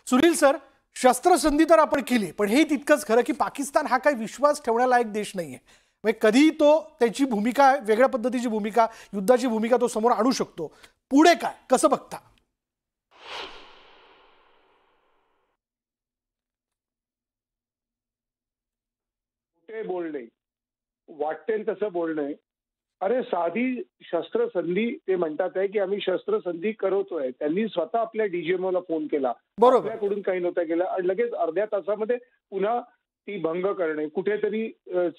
Sunil sir, शस्त्रसंधी तर आपण केली, पण हे तितकंच खरं की पाकिस्तान हा काही विश्वास ठेवण्यालायक देश नाहीये. म्हणजे कधी तो त्याची भूमिका, वेगळ्या पद्धतीची भूमिका, युद्धाची भूमिका तो समोर आणू शकतो. पुढे काय कसं बघता? कुठे बोलणे, वाटेल तसं बोलणे. अरे साधी शस्त्रसंधी ते म्हणतात आहे, की आम्ही शस्त्रसंधी करतोय. त्यांनी स्वतः आपल्या डीजीएमओला फोन केला. बरोबर. आपल्याकडून काही नव्हतं केलं आणि लगेच अर्ध्या तासामध्ये पुन्हा ती भंग करणे, कुठेतरी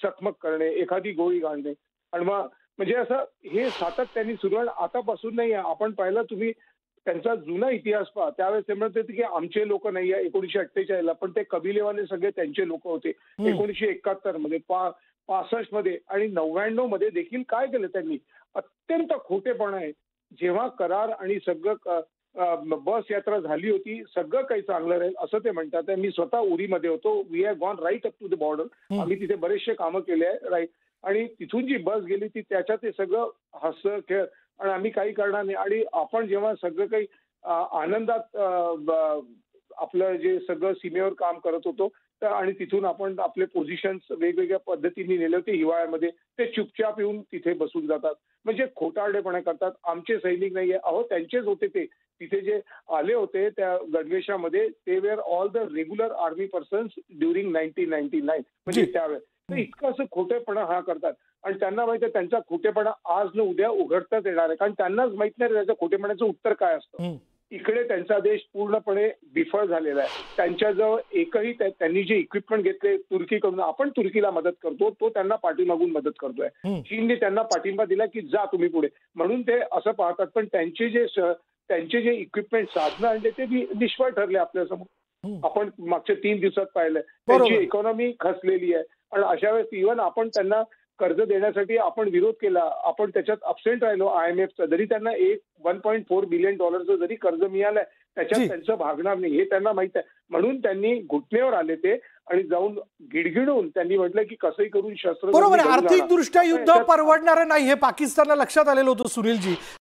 चकमक करणे, एखादी गोळी घालणे आणि मग म्हणजे असं हे सातत्याने सुरू आहे. आतापासून नाही आहे. आपण पाहिलं तुम्ही त्यांचा जुना इतिहास पहा. त्यावेळेस ते म्हणत होते, की आमचे लोक नाही आहे 1948 ला, पण ते कबिलेवाले सगळे त्यांचे लोक होते. 1971 मध्ये 65 मध्ये आणि 99 मध्ये देखील काय केलं त्यांनी? अत्यंत खोटेपणा आहे. जेव्हा करार आणि सगळं बस यात्रा झाली होती, सगळं काही चांगलं राहील असं ते म्हणतात. मी स्वतः उरीमध्ये होतो. We have gone right up to the border. आम्ही तिथे बरेचसे कामं केले आहे. राईट. आणि तिथून जी बस गेली ती त्याच्यात ते सगळं हसं खेळ आणि आम्ही काही करणार नाही. आणि आपण जेव्हा सगळं काही आनंदात आपलं जे सगळं सीमेवर काम करत होतो तर आणि तिथून आपण आपले पोझिशन्स वेगवेगळ्या पद्धतीने नेले होते हिवाळ्यामध्ये, ते चुपचाप येऊन तिथे बसून जातात. म्हणजे खोटारडेपणा करतात. आमचे सैनिक नाहीये. अहो त्यांचेच होते ते. तिथे जे आले होते त्या गणवेशामध्ये, ते wear all the regular army persons during 1999 म्हणजे त्यावेळेस. तर इतकं असं खोटेपणा हा करतात आणि त्यांना माहिती आहे त्यांचा खोटेपणा आज न उद्या उघडताच येणार आहे. कारण त्यांनाच माहित नाही त्याच्या खोटेपणाचं उत्तर काय असतं. इकडे त्यांचा देश पूर्णपणे विफळ झालेला आहे. त्यांच्याजवळ एकही त्यांनी जे इक्विपमेंट घेतले तुर्कीकडून, आपण तुर्कीला मदत करतो, तो त्यांना पाठीमागून मदत करतोय. चीनने त्यांना पाठिंबा दिला की जा तुम्ही पुढे, म्हणून ते असं पाहतात. पण त्यांचे जे इक्विपमेंट साधनं आणले ते निष्फळ ठरले आपल्यासमोर. आपण मागच्या 3 दिवसात पाहिलंय त्यांची इकॉनॉमी खचलेली आहे. आणि अशा वेळेस इव्हन आपण त्यांना कर्ज देण्यासाठी आपण विरोध केला, आपण त्याच्यात अबसेंट राहिलो IMFचं, जरी त्यांना 1.4 बिलियन डॉलरचं जरी कर्ज मिळालंय त्याच्यात त्यांचं भागणार नाही हे त्यांना माहित आहे. म्हणून त्यांनी घुटण्यावर आले ते आणि जाऊन गिडगिडून त्यांनी म्हटलं की कसंही करून शस्त्र बरोबर. आर्थिक दृष्ट्या युद्ध परवडणारं नाही हे पाकिस्तानला लक्षात आलेलं होतं सुनीलजी.